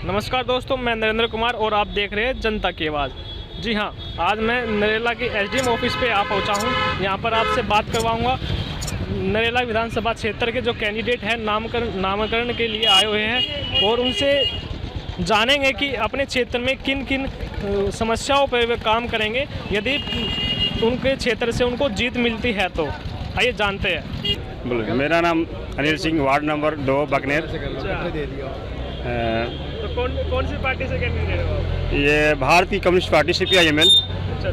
नमस्कार दोस्तों, मैं नरेंद्र कुमार और आप देख रहे हैं जनता की आवाज़। जी हाँ, आज मैं नरेला के एसडीएम ऑफिस पे आ पहुंचा हूं। यहां पर आपसे बात करवाऊंगा नरेला विधानसभा क्षेत्र के जो कैंडिडेट हैं नामकरण के लिए आए हुए हैं, और उनसे जानेंगे कि अपने क्षेत्र में किन किन समस्याओं पर वे काम करेंगे यदि उनके क्षेत्र से उनको जीत मिलती है। तो आइए जानते हैं। बोलो। मेरा नाम अनिल सिंह, वार्ड नंबर 2 बकनेर। तो कौन सी पार्टी से कैंडिडेट हो? ये भारतीय कम्युनिस्ट पार्टी CPIML। अच्छा।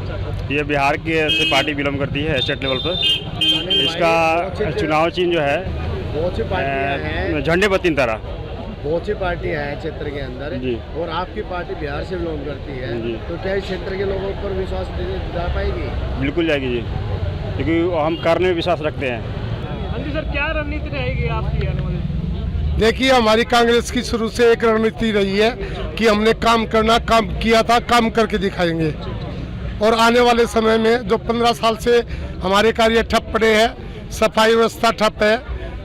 ये बिहार की से पार्टी बिलोंग करती है स्टेट लेवल पर। इसका चुनाव चिन्ह जो है झंडे बत्ती तरह। बहुत सी पार्टियाँ हैं क्षेत्र के अंदर जी। और आपकी पार्टी बिहार से बिलोंग करती है जी। तो क्या इस क्षेत्र के लोगों पर विश्वास दिला पाएगी? बिल्कुल जाएगी जी, क्योंकि हम करने में विश्वास रखते हैं। हाँ जी सर, क्या रणनीति रहेगी आपकी? देखिए, हमारी कांग्रेस की शुरू से एक रणनीति रही है कि हमने काम किया था, काम करके दिखाएंगे। और आने वाले समय में जो 15 साल से हमारे कार्य ठप पड़े हैं, सफाई व्यवस्था ठप है,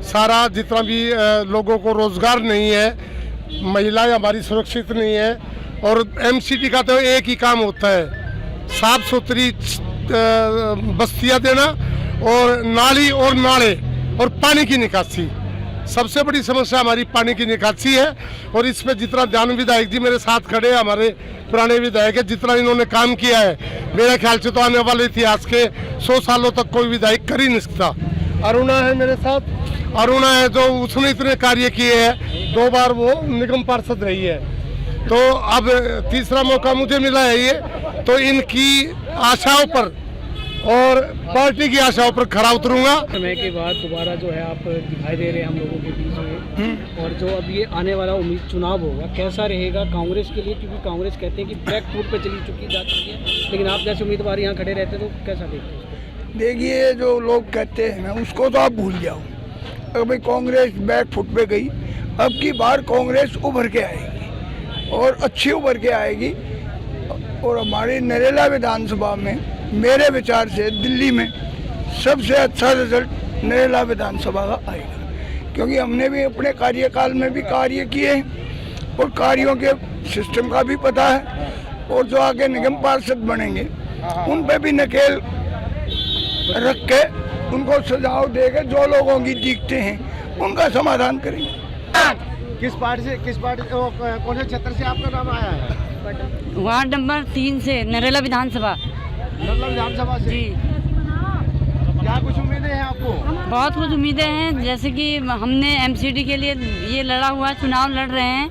सारा जितना भी लोगों को रोजगार नहीं है, महिलाएं हमारी सुरक्षित नहीं है। और MCD का तो एक ही काम होता है, साफ सुथरी बस्तियाँ देना और नाली और नाले और पानी की निकासी। सबसे बड़ी समस्या हमारी पानी की निकासी है। और इस पे जितना ध्यान विधायक जी मेरे साथ खड़े हैं, हमारे पुराने विधायक है, जितना इन्होंने काम किया है, मेरे ख्याल से तो आने वाले इतिहास के 100 सालों तक कोई विधायक कर ही नहीं सकता। अरुणा है मेरे साथ, अरुणा है जो उसने इतने कार्य किए हैं, 2 बार वो निगम पार्षद रही है। तो अब तीसरा मौका मुझे मिला है ये, तो इनकी आशाओं पर और पार्टी की आशाओं पर खरा उतरूंगा। समय के बाद दोबारा जो है आप दिखाई दे रहे हैं हम लोगों के बीच में, और जो अब ये आने वाला चुनाव होगा कैसा रहेगा कांग्रेस के लिए? क्योंकि कांग्रेस कहते हैं कि बैक फुट पे चली जा चुकी है, लेकिन आप जैसे उम्मीदवार यहाँ खड़े रहते तो कैसा देखते हैं? देखिए, जो लोग कहते हैं ना उसको तो आप भूल जाओ। अभी कांग्रेस बैक फुट पे गई, अब की बार कांग्रेस उभर के आएगी और अच्छी उभर के आएगी। और हमारी नरेला विधानसभा में मेरे विचार से दिल्ली में सबसे अच्छा रिजल्ट नरेला विधानसभा का आएगा, क्योंकि हमने भी अपने कार्यकाल में भी कार्य किए और कार्यों के सिस्टम का भी पता है। और जो आगे निगम पार्षद बनेंगे उन पे भी नकेल रख के उनको सुझाव देकर जो लोगों की दिखते हैं उनका समाधान करेंगे। किस पार्टी कौन से क्षेत्र से आपका नाम आया है? वार्ड नंबर 3 से नरेला विधानसभा से जी। क्या कुछ उम्मीदें हैं आपको? बहुत कुछ उम्मीदें हैं, जैसे कि हमने MCD के लिए ये लड़ा हुआ चुनाव लड़ रहे हैं,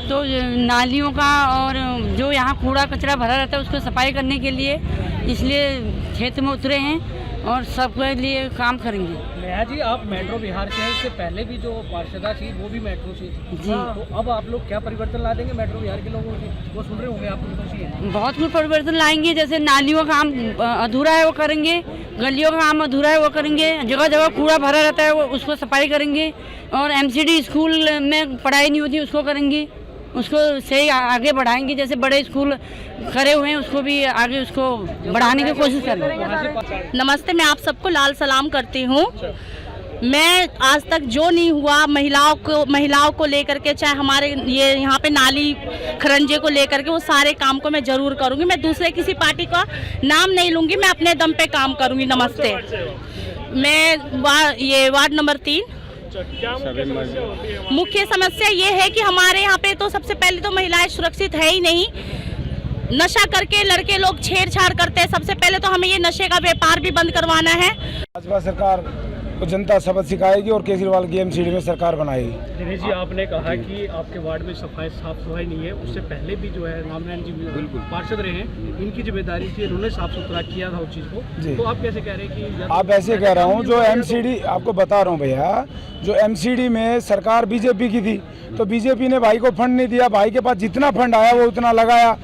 तो नालियों का और जो यहाँ कूड़ा कचरा भरा रहता है उसको सफाई करने के लिए इसलिए क्षेत्र में उतरे हैं और सबके लिए काम करेंगे। नेहा जी, आप मेट्रो बिहार से हैं, इससे पहले भी जो पार्षदा थी वो भी मेट्रो से थी जी। तो अब आप लोग क्या परिवर्तन ला देंगे मेट्रो बिहार के लोगों से? वो सुन रहे होंगे आप लोग। बहुत कुछ परिवर्तन लाएंगे, जैसे नालियों का काम अधूरा है वो करेंगे, गलियों का काम अधूरा है वो करेंगे, जगह जगह कूड़ा भरा रहता है वो उसको सफाई करेंगे, और MCD स्कूल में पढ़ाई नहीं होती उसको करेंगे, उसको सही आगे बढ़ाएंगे। जैसे बड़े स्कूल करे हुए हैं उसको भी आगे उसको बढ़ाने की कोशिश करेंगे। नमस्ते, मैं आप सबको लाल सलाम करती हूँ। मैं आज तक जो नहीं हुआ महिलाओं को लेकर के, चाहे हमारे ये यहाँ पे नाली खरंजे को लेकर के, वो सारे काम को मैं जरूर करूँगी। मैं दूसरे किसी पार्टी का नाम नहीं लूँगी, मैं अपने दम पे काम करूँगी। नमस्ते, मैं ये वार्ड नंबर 3। क्या मुख्य समस्या ये है कि हमारे यहाँ पे तो सबसे पहले तो महिलाएं सुरक्षित है ही नहीं। नशा करके लड़के लोग छेड़छाड़ करते हैं। सबसे पहले तो हमें ये नशे का व्यापार भी बंद करवाना है। भाजपा सरकार को जनता सबक सिखाएगी और केजरीवाल की MCD में सरकार बनाएगी। दिनेश जी, आपने कहा कि आपके वार्ड में साफ सफाई नहीं है, उससे पहले भी जो है रामनारायण जी बिल्कुल पार्षद रहे हैं, इनकी जिम्मेदारी थी, उन्होंने साफ सुथरा किया था उस चीज़ को। तो आप कैसे कह रहे हैं कि? आप ऐसे कह रहा हूँ, जो MCD आपको बता रहा हूँ भैया, जो MCD में सरकार BJP की थी, तो BJP ने भाई को फंड नहीं दिया, भाई के पास जितना फंड आया वो उतना लगाया,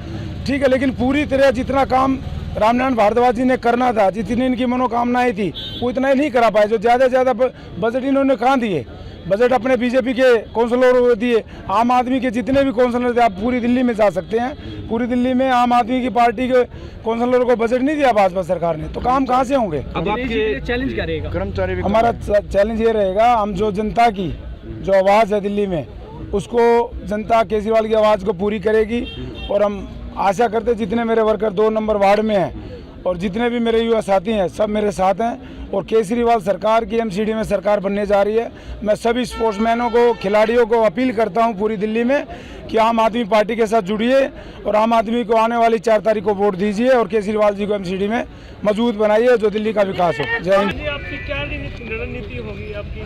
ठीक है, लेकिन पूरी तरह जितना काम रामनारायण भारद्वाज जी ने करना था, जितनी इनकी मनोकामनाएं थी वो इतना ही नहीं करा पाए। जो ज़्यादा से ज़्यादा बजट इन्होंने कहाँ दिए, बजट अपने बीजेपी के काउंसलरों को दिए। आम आदमी के जितने भी काउंसलर थे, आप पूरी दिल्ली में जा सकते हैं, पूरी दिल्ली में आम आदमी की पार्टी के काउंसलरों को बजट नहीं दिया भाजपा सरकार ने, तो काम कहाँ से होंगे। अब आपके चैलेंज क्या रहेगा? कर्मचारी हमारा चैलेंज ये रहेगा, हम जो जनता की जो आवाज़ है दिल्ली में, उसको जनता केजरीवाल की आवाज़ को पूरी करेगी। और हम आशा करते जितने मेरे वर्कर 2 नंबर वार्ड में हैं और जितने भी मेरे युवा साथी हैं, सब मेरे साथ हैं। और केजरीवाल सरकार की एमसीडी में सरकार बनने जा रही है। मैं सभी स्पोर्ट्समैनों को, खिलाड़ियों को अपील करता हूं पूरी दिल्ली में कि आम आदमी पार्टी के साथ जुड़िए और आम आदमी को आने वाली 4 तारीख को वोट दीजिए और केजरीवाल जी को एमसीडी में मजबूत बनाइए, जो दिल्ली का विकास हो। जय हिंद। जी, आपकी क्या रणनीति होगी? आपकी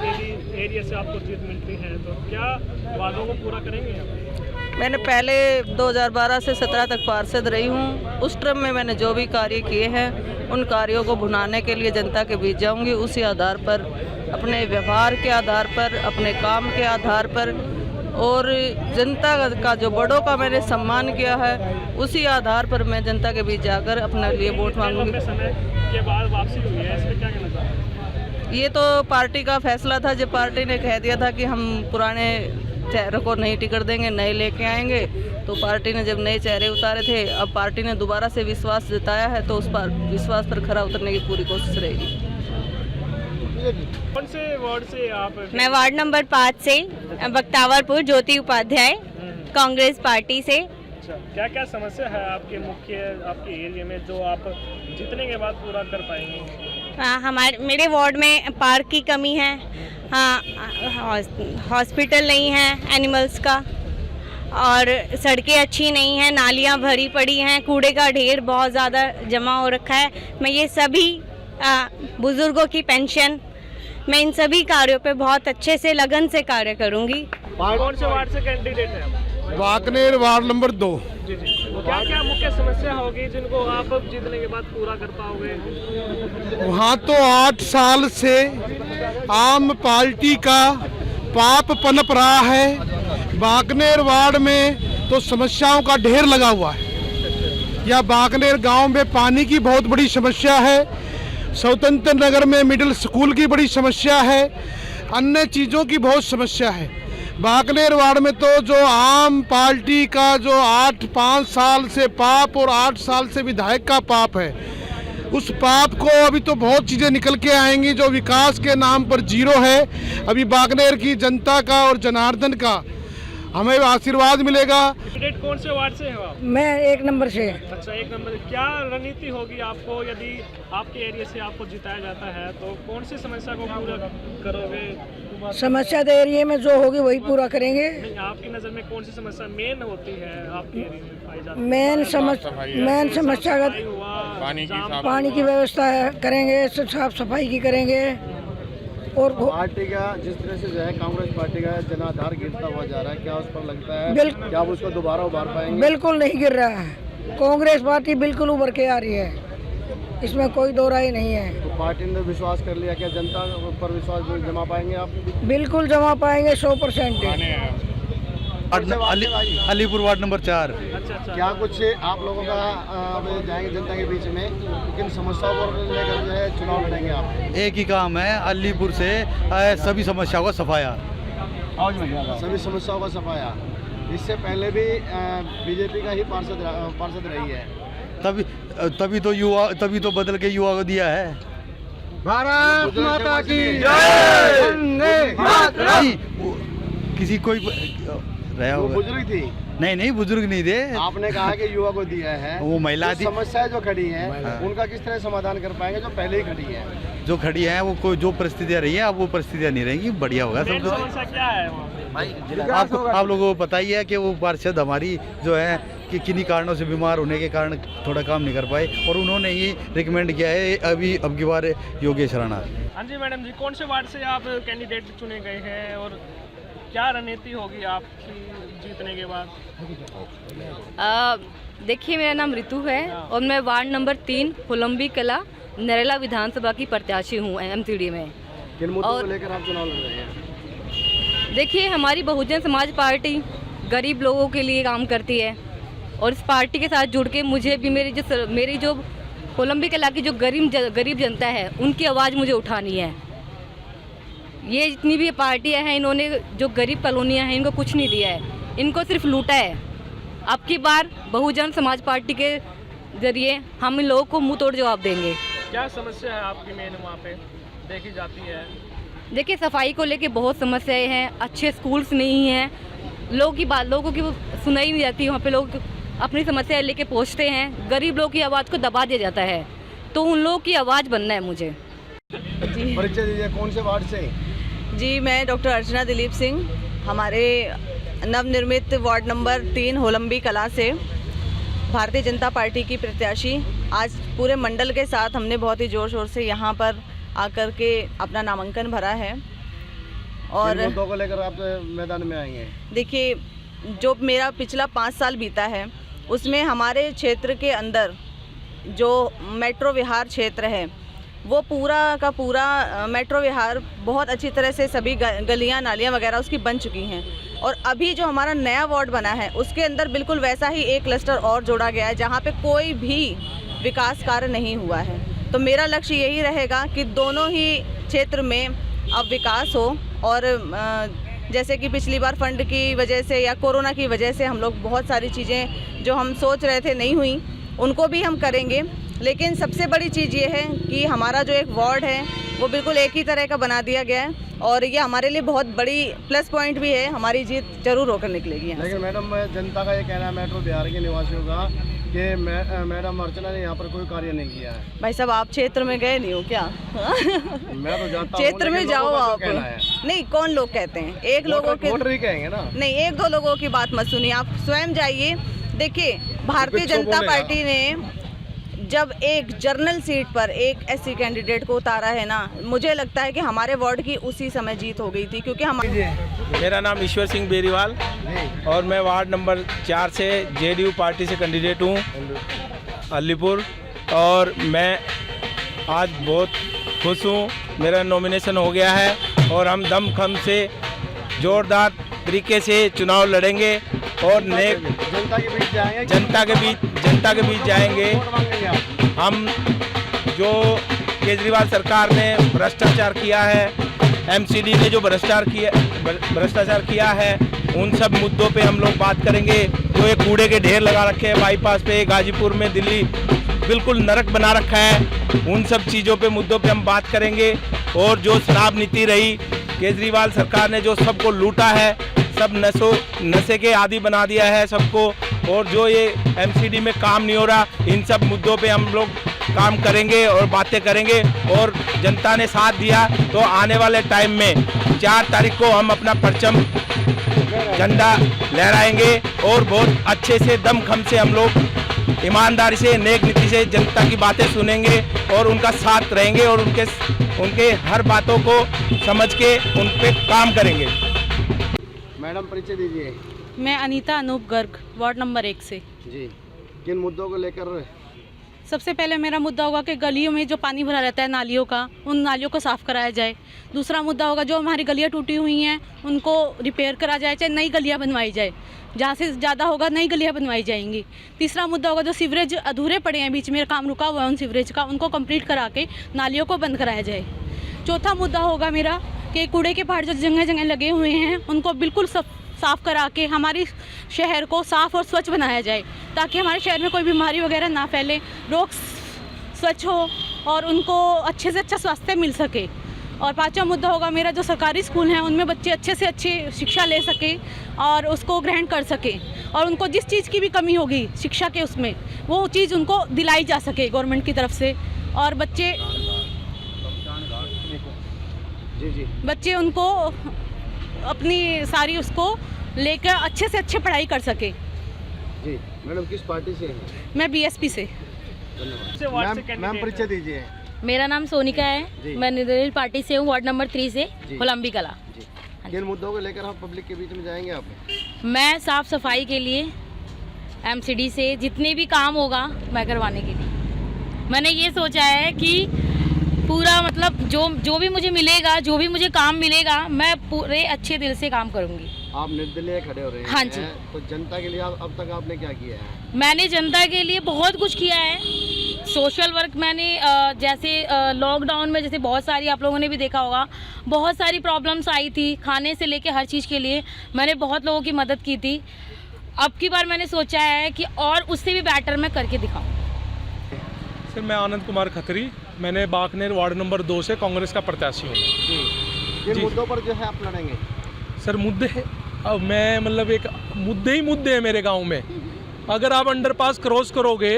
एरिया से आपको जीत मिलती है तो क्या वादों को पूरा करेंगे आप? मैंने पहले 2012 से 17 तक पार्षद रही हूँ। उस टर्म में मैंने जो भी कार्य किए हैं, उन कार्यों को भुनाने के लिए जनता के बीच जाऊँगी। उसी आधार पर, अपने व्यवहार के आधार पर, अपने काम के आधार पर और जनता का जो बड़ों का मैंने सम्मान किया है, उसी आधार पर मैं जनता के बीच जाकर अपने लिए वोट मांगूंगी। समय के बाद वापसी हुई है, इसमें क्या कहना चाहते हैं? ये तो पार्टी का फैसला था। जब पार्टी ने कह दिया था कि हम पुराने चेहरों को नहीं टिकट देंगे, नए लेके आएंगे, तो पार्टी ने जब नए चेहरे उतारे थे, अब पार्टी ने दोबारा से विश्वास जताया है, तो उस पर विश्वास पर खरा उतरने की पूरी कोशिश रहेगी। कौन से वार्ड से आप? मैं वार्ड नंबर 5 से, बख्तावरपुर, ज्योति उपाध्याय, कांग्रेस पार्टी से। अच्छा, क्या क्या समस्या है आपके आपके एरिया में जो आप जीतने के बाद पूरा कर पाएंगे? मेरे वार्ड में पार्क की कमी है, हाँ, हॉस्पिटल नहीं है एनिमल्स का, और सड़कें अच्छी नहीं हैं, नालियां भरी पड़ी हैं, कूड़े का ढेर बहुत ज़्यादा जमा हो रखा है। मैं ये सभी बुज़ुर्गों की पेंशन, मैं इन सभी कार्यों पे बहुत अच्छे से लगन से कार्य करूंगी। कौन से वार्ड से कैंडिडेट हैं आप? वाकनेर वार्ड नंबर 2। जी जी, क्या क्या मुख्य समस्या होगी जिनको आप जीतने के बाद पूरा कर पाओगे? वहाँ तो 8 साल से आम पार्टी का पाप पनप रहा है। बाकनेर वार्ड में तो समस्याओं का ढेर लगा हुआ है। या बाकनेर गांव में पानी की बहुत बड़ी समस्या है, स्वतंत्र नगर में मिडिल स्कूल की बड़ी समस्या है, अन्य चीज़ों की बहुत समस्या है। बाकनेर वार्ड में तो जो आम पार्टी का जो 5 साल से पाप और 8 साल से विधायक का पाप है, उस पाप को अभी तो बहुत चीज़ें निकल के आएंगी जो विकास के नाम पर जीरो है। अभी बाकनेर की जनता का और जनार्दन का हमें आशीर्वाद मिलेगा। कैंडिडेट कौन से वार्ड से हो आप? मैं 1 नंबर से। अच्छा, 1 नंबर। क्या रणनीति होगी आपको यदि आपके एरिया से आपको जिताया जाता है तो कौन सी समस्या को पूरा करोगे? समस्या तो एरिया में जो होगी वही पूरा करेंगे। नहीं, आपकी नज़र में कौन सी समस्या मेन होती है आपके एरिया में पाई जाती है? मेन समस्या पानी की व्यवस्था करेंगे, साफ सफाई की करेंगे। और पार्टी का जिस तरह से जो है कांग्रेस पार्टी का जनाधार गिरता हुआ जा रहा है, क्या उस पर लगता है क्या आप उसको दोबारा उभार पाएंगे? बिल्कुल नहीं गिर रहा है। कांग्रेस पार्टी बिल्कुल उभर के आ रही है, इसमें कोई दो राय नहीं है। तो पार्टी ने विश्वास कर लिया, क्या जनता पर विश्वास जमा पाएंगे आप? बिल्कुल जमा पाएंगे, 100%। Alipur ward number 4। अच्छा, क्या कुछ आप लोगों का जाएंगे जनता के बीच में, किन समस्याओं को लेकर जो है चुनाव लड़ेंगे आप? एक ही काम है, अलीपुर से सभी समस्याओं का सफाया। सभी समस्याओं का सफाया। इससे पहले भी बीजेपी का ही पार्षद रही है, तभी तो बदल के युवा को दिया है। भारत माता की जय। किसी कोई रहा होगा, बुजुर्ग थी? नहीं, बुजुर्ग नहीं थे। आपने कहा कि युवा को दिया है, वो महिला थी। समस्याएं जो खड़ी हैं उनका किस तरह समाधान कर पाएंगे जो पहले ही खड़ी है? जो खड़ी है वो कोई जो परिस्थितियाँ रही है, अब वो परिस्थितियाँ नहीं रहेंगी, बढ़िया होगा सब कुछ। समस्या क्या है वहाँ? आप लोगों को पता ही है कि वो पार्षद हमारी जो है कि किन्हीं कारणों से बीमार होने के कारण थोड़ा काम नहीं कर पाए, और उन्होंने ही रिकमेंड किया है अब की बार योगेश राणा। हाँ जी मैडम जी, कौन से वार्ड से आप कैंडिडेट चुने गए हैं और क्या रणनीति होगी आपकी जीतने के बाद? देखिए, मेरा नाम रितु है और मैं वार्ड नंबर 3 कोलंबी कला नरेला विधानसभा की प्रत्याशी हूँ एमसीडी में। किन मुद्दों को लेकर आप चुनाव लड़ रहे हैं? देखिए, हमारी बहुजन समाज पार्टी गरीब लोगों के लिए काम करती है और इस पार्टी के साथ जुड़ के मुझे भी मेरी जो कोलंबी कला की जो गरीब जनता है उनकी आवाज़ मुझे उठानी है। ये जितनी भी पार्टियां हैं, इन्होंने जो गरीब कॉलोनियां हैं इनको कुछ नहीं दिया है, इनको सिर्फ लूटा है। अब की बार बहुजन समाज पार्टी के जरिए हम इन लोगों को मुंह तोड़ जवाब देंगे। क्या समस्या है आपकी मेन वहाँ पे देखी जाती है? देखिए, सफाई को लेके बहुत समस्याएं हैं, अच्छे स्कूल्स नहीं हैं, लोगों की सुनाई नहीं जाती। वहाँ पे लोग अपनी समस्याएं लेके पहुँचते हैं, गरीब लोगों की आवाज़ को दबा दिया जाता है, तो उन लोगों की आवाज़ बनना है मुझे। जी, परिचय दीजिए, कौन से वार्ड से? जी, मैं डॉक्टर अर्चना दिलीप सिंह, हमारे नवनिर्मित वार्ड नंबर 3 होलंबी कला से भारतीय जनता पार्टी की प्रत्याशी। आज पूरे मंडल के साथ हमने बहुत ही ज़ोर शोर से यहाँ पर आकर के अपना नामांकन भरा है। और मुद्दों को लेकर आप मैदान में आएंगे? देखिए, जो मेरा पिछला 5 साल बीता है उसमें हमारे क्षेत्र के अंदर जो मेट्रो विहार क्षेत्र है वो पूरा का पूरा मेट्रो विहार बहुत अच्छी तरह से सभी गलियां नालियां वगैरह उसकी बन चुकी हैं। और अभी जो हमारा नया वार्ड बना है उसके अंदर बिल्कुल वैसा ही एक क्लस्टर और जोड़ा गया है जहां पे कोई भी विकास कार्य नहीं हुआ है। तो मेरा लक्ष्य यही रहेगा कि दोनों ही क्षेत्र में अब विकास हो। और जैसे कि पिछली बार फंड की वजह से या कोरोना की वजह से हम लोग बहुत सारी चीज़ें जो हम सोच रहे थे नहीं हुई, उनको भी हम करेंगे। लेकिन सबसे बड़ी चीज़ ये है कि हमारा जो एक वार्ड है वो बिल्कुल एक ही तरह का बना दिया गया है और ये हमारे लिए बहुत बड़ी प्लस पॉइंट भी है। हमारी जीत जरूर होकर निकलेगी यहाँ। लेकिन मैडम, जनता का ये कहना है मेट्रो बिहार के निवासियों का कि मैडम अर्चना ने यहाँ पर कोई कार्य नहीं किया है। भाई साहब, आप क्षेत्र में गए नहीं हो क्या? मैं तो जाता क्षेत्र में जाओ आप। नहीं, कौन लोग कहते हैं? एक लोगों के वोटर ही कहेंगे ना। नहीं, 1-2 लोगों की बात मत सुनिए, आप स्वयं जाइए। देखिए, भारतीय जनता पार्टी ने जब एक जर्नल सीट पर एक एससी कैंडिडेट को उतारा है ना, मुझे लगता है कि हमारे वार्ड की उसी समय जीत हो गई थी, क्योंकि हम। मेरा नाम ईश्वर सिंह बेरीवाल और मैं वार्ड नंबर 4 से जेडीयू पार्टी से कैंडिडेट हूँ अलीपुर। और मैं आज बहुत खुश हूँ, मेरा नॉमिनेशन हो गया है और हम दमखम से जोरदार तरीके से चुनाव लड़ेंगे और जनता के बीच जाएंगे। जनता के बीच जाएंगे। हम जो केजरीवाल सरकार ने भ्रष्टाचार किया है, एमसीडी ने जो भ्रष्टाचार किया है, उन सब मुद्दों पे हम लोग बात करेंगे। जो ये कूड़े के ढेर लगा रखे हैं बाईपास पे, गाजीपुर में, दिल्ली बिल्कुल नरक बना रखा है, उन सब चीज़ों पे मुद्दों पे हम बात करेंगे। और जो शराब नीति रही, केजरीवाल सरकार ने जो सबको लूटा है, सब नशे के आदी बना दिया है सबको, और जो ये एमसीडी में काम नहीं हो रहा, इन सब मुद्दों पे हम लोग काम करेंगे और बातें करेंगे। और जनता ने साथ दिया तो आने वाले टाइम में 4 तारीख को हम अपना परचम झंडा लहराएंगे और बहुत अच्छे से दमखम से हम लोग ईमानदारी से, नेक नीति से जनता की बातें सुनेंगे और उनका साथ रहेंगे और उनके हर बातों को समझ के उन पे काम करेंगे। मैडम, परिचय दीजिए। मैं अनीता अनूप गर्ग, वार्ड नंबर 1 से। जी, किन मुद्दों को लेकर? सबसे पहले मेरा मुद्दा होगा कि गलियों में जो पानी भरा रहता है नालियों का, उन नालियों को साफ़ कराया जाए। दूसरा मुद्दा होगा जो हमारी गलियाँ टूटी हुई हैं उनको रिपेयर करा जाए, चाहे नई गलियाँ बनवाई जाए, जहाँ से ज़्यादा होगा नई गलियाँ बनवाई जाएंगी। तीसरा मुद्दा होगा जो सीवरेज अधूरे पड़े हैं, बीच में काम रुका हुआ है उन सीवरेज का, उनको कंप्लीट करा के नालियों को बंद कराया जाए। चौथा मुद्दा होगा मेरा कि कूड़े के पहाड़ जो जगह जगह लगे हुए हैं उनको बिल्कुल साफ़ करा के हमारी शहर को साफ़ और स्वच्छ बनाया जाए, ताकि हमारे शहर में कोई बीमारी वगैरह ना फैले, रोग स्वच्छ हो और उनको अच्छे से अच्छा स्वास्थ्य मिल सके। और पांचवा मुद्दा होगा मेरा जो सरकारी स्कूल हैं उनमें बच्चे अच्छे से अच्छी शिक्षा ले सके और उसको ग्रहण कर सके, और उनको जिस चीज़ की भी कमी होगी शिक्षा के उसमें वो चीज़ उनको दिलाई जा सके गवर्नमेंट की तरफ से, और बच्चे उनको अपनी सारी उसको लेकर अच्छे से अच्छे पढ़ाई कर सके। जी मैडम, किस पार्टी से हैं? मैं बीएसपी से। मैम, परिचय दीजिए। मेरा नाम सोनिका है, मैं निर्दलीय पार्टी से हूँ, वार्ड नंबर 3 से, होलंबी कला। किन मुद्दों को लेकर हम पब्लिक के बीच में जाएंगे आप? मैं साफ सफाई के लिए एमसीडी से जितने भी काम होगा मैं करवाने के लिए मैंने ये सोचा है कि पूरा मतलब जो भी मुझे मिलेगा, जो भी मुझे काम मिलेगा, मैं पूरे अच्छे दिल से काम करूंगी। आप निर्दलीय खड़े हो रहे हैं। हाँ जी। तो जनता के लिए अब तक आपने क्या किया है? मैंने जनता के लिए बहुत कुछ किया है, सोशल वर्क मैंने जैसे लॉकडाउन में जैसे बहुत सारी आप लोगों ने भी देखा होगा, बहुत सारी प्रॉब्लम्स आई थी, खाने से लेके हर चीज़ के लिए मैंने बहुत लोगों की मदद की थी। अब की बार मैंने सोचा है कि और उससे भी बेटर मैं करके दिखाऊं। सर मैं आनंद कुमार खत्री, मैंने बाकनेर वार्ड नंबर 2 से कांग्रेस का प्रत्याशी हूँ। ये मुद्दों पर जो है आप लड़ेंगे? सर मुद्दे अब मैं मतलब एक मुद्दे ही मुद्दे हैं मेरे गांव में। अगर आप अंडरपास क्रॉस करोगे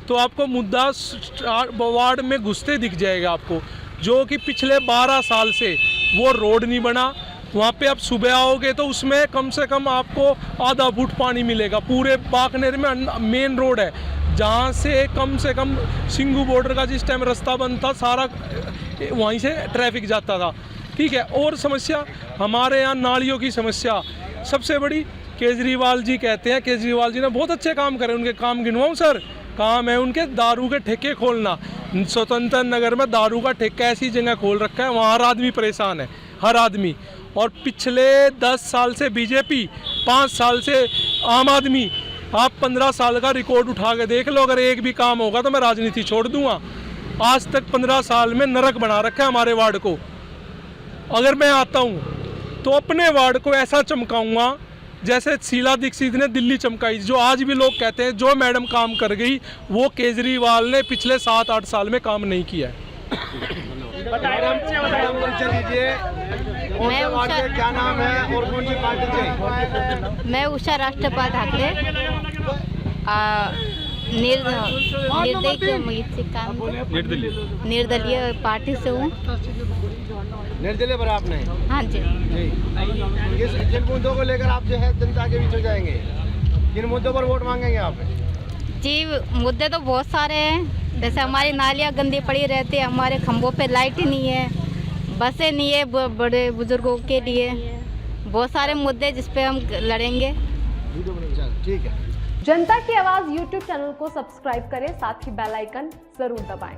तो आपको मुद्दा वार्ड में घुसते दिख जाएगा आपको, जो कि पिछले 12 साल से वो रोड नहीं बना। वहाँ पे आप सुबह आओगे तो उसमें कम से कम आपको आधा फुट पानी मिलेगा। पूरे बाकनेर में मेन रोड है, जहाँ से कम सिंगू बॉर्डर का जिस टाइम रास्ता बंद था सारा वहीं से ट्रैफिक जाता था। ठीक है। और समस्या हमारे यहाँ नालियों की समस्या सबसे बड़ी। केजरीवाल जी कहते हैं, केजरीवाल जी ने बहुत अच्छे काम करे, उनके काम गिनवाऊँ सर? काम है उनके दारू के ठेके खोलना। स्वतंत्र नगर में दारू का ठेका ऐसी जगह खोल रखा है, वहाँ हर आदमी परेशान है, हर आदमी। और पिछले 10 साल से बीजेपी, 5 साल से आम आदमी, आप 15 साल का रिकॉर्ड उठा के देख लो। अगर एक भी काम होगा तो मैं राजनीति छोड़ दूंगा। आज तक 15 साल में नरक बना रखा है हमारे वार्ड को। अगर मैं आता हूँ तो अपने वार्ड को ऐसा चमकाऊंगा जैसे शीला दीक्षित ने दिल्ली चमकाई। जो आज भी लोग कहते हैं जो मैडम काम कर गई, वो केजरीवाल ने पिछले 7-8 साल में काम नहीं किया है। क्या नाम है और कौन सी पार्टी से? मैं उषा राष्ट्रपाल ठाकरे, निर्दलीय पार्टी से हूँ। निर्दलीय पर आपने? हाँ जी। किन मुद्दों को लेकर आप जो है जनता के बीच हो जाएंगे? किन मुद्दों पर वोट मांगेंगे आप? जी मुद्दे तो बहुत सारे हैं, जैसे हमारी नालियाँ गंदी पड़ी रहती है, हमारे खंभों पे लाइट ही नहीं है, बसें नहीं है बड़े बुजुर्गों के लिए। बहुत सारे मुद्दे जिस पे हम लड़ेंगे। ठीक है। जनता की आवाज़ YouTube चैनल को सब्सक्राइब करें, साथ ही बेल आइकन जरूर दबाएं।